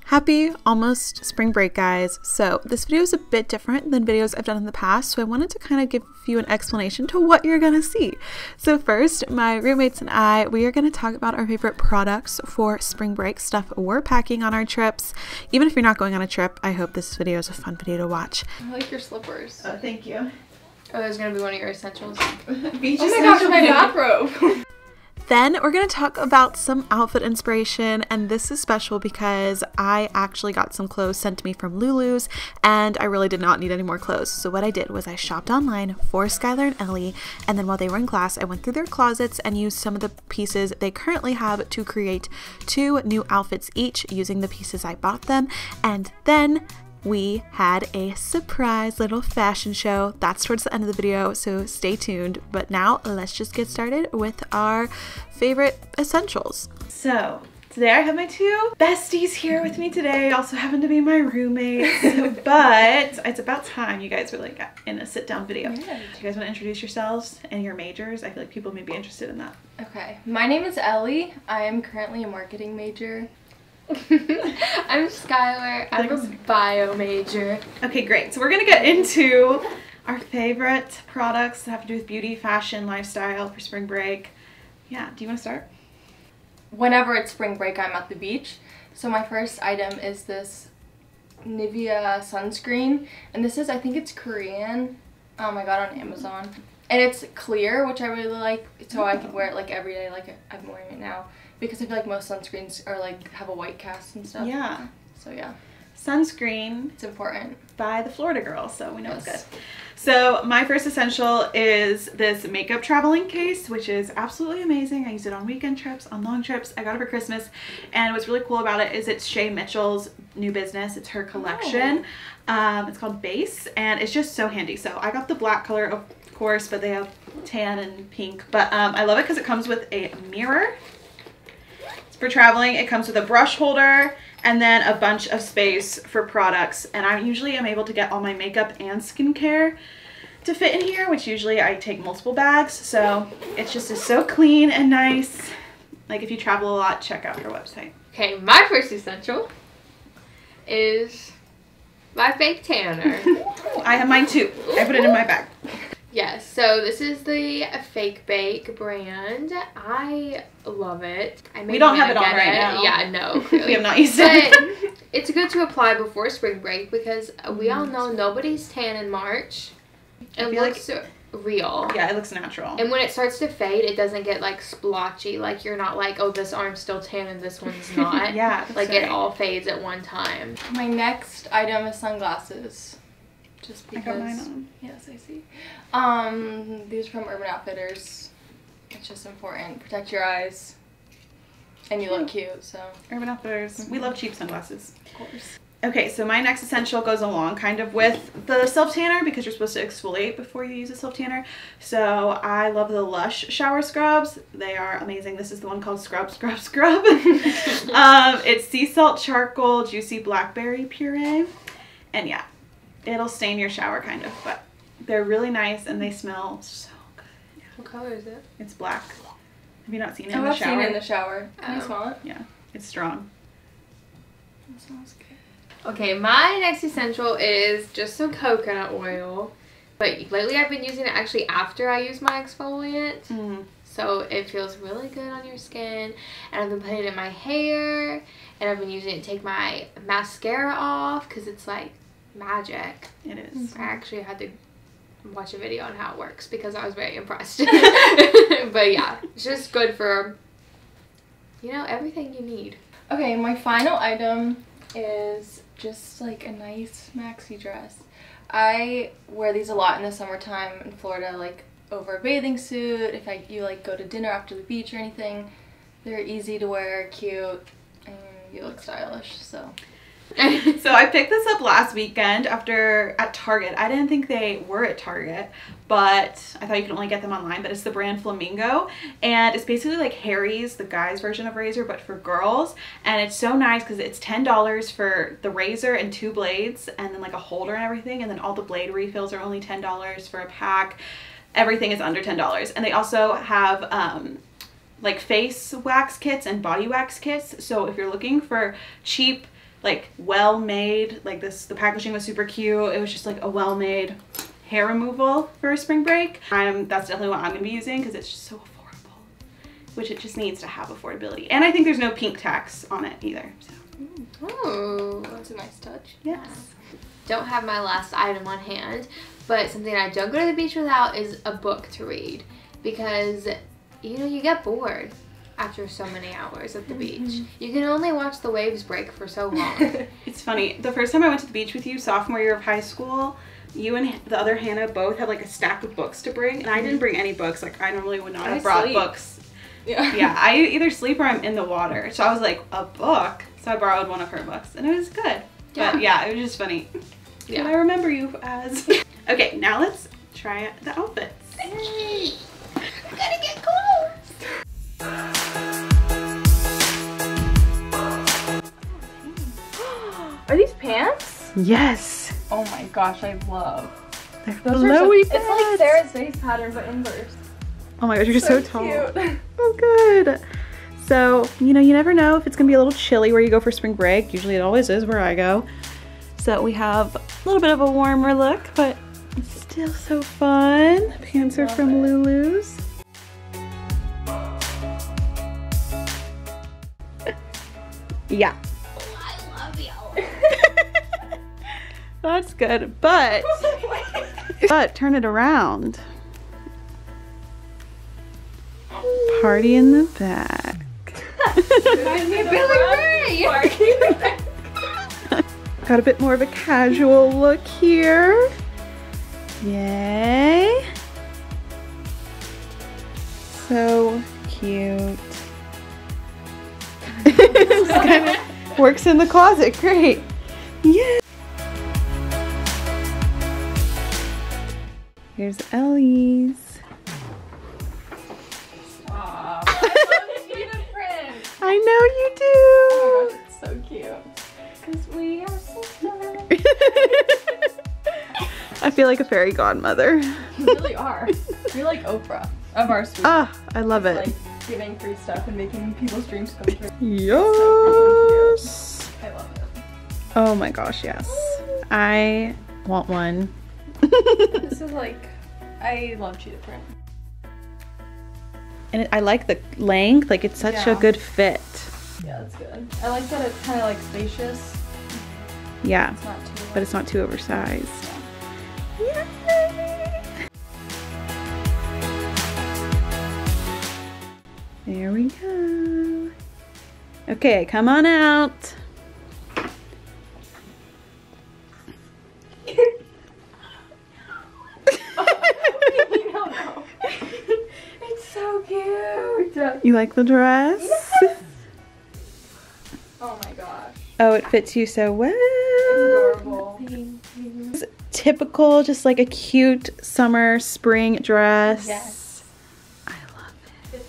Happy almost spring break, guys. So this video is a bit different than videos I've done in the past, so I wanted to kind of give you an explanation to what you're gonna see. So first, my roommates and I, we are gonna talk about our favorite products for spring break, stuff we're packing on our trips. Even if you're not going on a trip, I hope this video is a fun video to watch. I like your slippers. Oh, thank you. Oh, that's gonna be one of your essentials. Beach oh my gosh, my bathrobe. Then we're going to talk about some outfit inspiration, and this is special because I actually got some clothes sent to me from Lulus and I really did not need any more clothes. So what I did was I shopped online for Skylar and Ellie, and then while they were in class I went through their closets and used some of the pieces they currently have to create 2 new outfits each using the pieces I bought them. And then we had a surprise little fashion show. That's towards the end of the video, so stay tuned. But now let's just get started with our favorite essentials. So today I have my 2 besties here with me today, also happen to be my roommates. But it's about time you guys were like in a sit down video. Yeah. Do you guys want to introduce yourselves and your majors? I feel like people may be interested in that. Okay, my name is Ellie. I am currently a marketing major. I'm Skylar. I'm a bio major. Okay, great. So we're gonna get into our favorite products that have to do with beauty, fashion, lifestyle for spring break. Yeah, do you want to start? Whenever it's spring break, I'm at the beach. So my first item is this Nivea sunscreen, and this is, I think it's Korean. Oh my god, on Amazon. And it's clear, which I really like, so I can wear it like every day, like I'm wearing it now. Because I feel like most sunscreens are like have a white cast and stuff. Yeah. So yeah. Sunscreen. It's important. By the Florida girl, so we know it's good. So my first essential is this makeup traveling case, which is absolutely amazing. I use it on weekend trips, on long trips. I got it for Christmas, and what's really cool about it is it's Shay Mitchell's new business. It's her collection. Oh. It's called Base, and it's just so handy. So I got the black color, of course, but they have tan and pink. But I love it because it comes with a mirror. For traveling, it comes with a brush holder and then a bunch of space for products, and I usually am able to get all my makeup and skincare to fit in here, which usually I take multiple bags, so it's just so clean and nice. Like if you travel a lot, check out her website. Okay, my first essential is my fake tanner. I have mine too. I put it in my bag. Yes, so this is the Fake Bake brand. I love it. We don't have it on right now. Yeah, no. Clearly. We have not used it. But it's good to apply before spring break because we all know nobody's tan in March. It looks like real. Yeah, it looks natural. And when it starts to fade, it doesn't get like splotchy. Like you're not like, oh, this arm's still tan and this one's not. Yeah. Like right. It all fades at one time. My next item is sunglasses. Just because. I got mine on. Yes, I see. These are from Urban Outfitters. It's just important. Protect your eyes. And you look cute, so. Urban Outfitters. We love cheap sunglasses. Of course. Okay, so my next essential goes along kind of with the self tanner because you're supposed to exfoliate before you use a self tanner. So I love the Lush shower scrubs. They are amazing. This is the one called Scrub Scrub Scrub. It's sea salt, charcoal, juicy blackberry puree, and yeah, it'll stain your shower kind of, but they're really nice and they smell so good. Yeah. What color is it? It's black. Have you not seen it in the shower? I've seen it in the shower. Can you smell it? Yeah, it's strong. It smells good. Okay, my next essential is just some coconut oil. But lately I've been using it actually after I use my exfoliant. So it feels really good on your skin. And I've been putting it in my hair. And I've been using it to take my mascara off because it's like magic. It is. I actually had to watch a video on how it works because I was very impressed. But yeah, it's just good for, you know, everything you need. Okay, my final item is just like a nice maxi dress. I wear these a lot in the summertime in Florida, like over a bathing suit, if you like go to dinner after the beach or anything. They're easy to wear, cute, and you look stylish, so. So I picked this up last weekend at Target. I didn't think they were at Target, but I thought you could only get them online, but it's the brand Flamingo, and it's basically like Harry's, the guy's version of razor, but for girls. And it's so nice because it's $10 for the razor and 2 blades and then like a holder and everything, and then all the blade refills are only $10 for a pack. Everything is under $10. And they also have like face wax kits and body wax kits, so if you're looking for cheap like well made. Like the packaging was super cute. It was just like a well made hair removal for a spring break. That's definitely what I'm gonna be using because it's just so affordable, which it just needs to have affordability. And I think there's no pink tax on it either. So. Oh, that's a nice touch. Yes. Don't have my last item on hand, but something I don't go to the beach without is a book to read, because you know, you get bored after so many hours at the beach. You can only watch the waves break for so long. It's funny, the first time I went to the beach with you, sophomore year of high school, you and the other Hannah both had like a stack of books to bring, and I didn't bring any books. Like I normally would not have brought books. Yeah, I either sleep or I'm in the water. So I was like, a book? So I borrowed one of her books and it was good. Yeah. But yeah, it was just funny. Yeah. What I remember you as. Okay, now let's try the outfits. Yay! I'm gonna get close! Are these pants? Yes. Oh my gosh, I love. They're flowy pants. It's like Sarah's face pattern but inverse. Oh my gosh, you're so tall. Cute. Oh good. So, you know, you never know if it's gonna be a little chilly where you go for spring break. Usually it always is where I go. So we have a little bit of a warmer look, but it's still so fun. Pants are from Lulus. Yeah. Oh, I love yellow. That's good, but turn it around. Party in the back. Got a bit more of a casual look here. Yay. So cute. Just kind of works in the closet. Great. Yeah. Here's Ellie's. I know you do. Oh my gosh, it's so cute. Because we are sisters. I feel like a fairy godmother. We really are. You're like Oprah of our school. Ah, I love it. Like giving free stuff and making people's dreams come true. Yes. I love it. Oh my gosh, yes. I want one. This is like, I love cheetah print. And I like the length, like it's such a good fit. Yeah, that's good. I like that it's kind of like spacious. Yeah, It's not too but it's not too oversized. Yeah. Yay! There we go. Okay, come on out. It's so cute. You like the dress? Yes. Oh my gosh. Oh, it fits you so well. It's adorable. It's typical, just like a cute summer spring dress. Yes. I love it.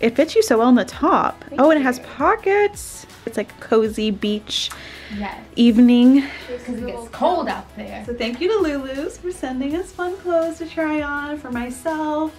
It fits you so well on the top. Thank Oh, and it you. has pockets. It's like a cozy beach Yes. evening. Because it gets cold out there. So thank you to Lulus for sending us fun clothes to try on. For myself,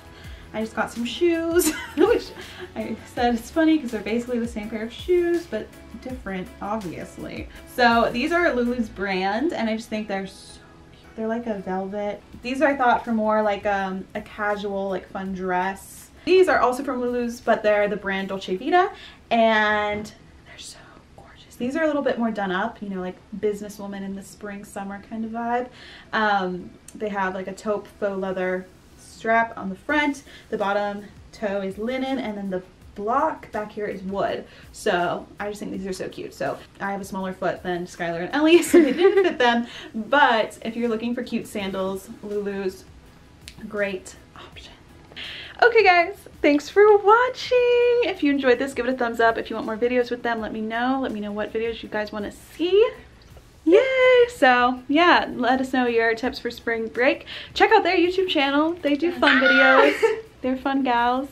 I just got some shoes, which I said it's funny because they're basically the same pair of shoes, but different, obviously. So these are Lulu's brand, and I just think they're so cute. They're like a velvet. These are, I thought, for more like a casual, like fun dress. These are also from Lulu's, but they're the brand Dolce Vita, and they're so gorgeous. These are a little bit more done up, you know, like businesswoman in the spring, summer kind of vibe. They have like a taupe faux leather strap on the front. The bottom toe is linen, and then the block back here is wood. So I just think these are so cute. So I have a smaller foot than Skylar and Ellie, so they didn't fit them. But if you're looking for cute sandals, Lulu's, great option. Okay guys, thanks for watching. If you enjoyed this, give it a thumbs up. If you want more videos with them, let me know. Let me know what videos you guys want to see. Yay! So yeah, let us know your tips for spring break. Check out their YouTube channel. They do fun videos. They're fun gals.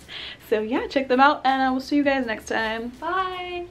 So yeah, check them out, and I will see you guys next time. Bye.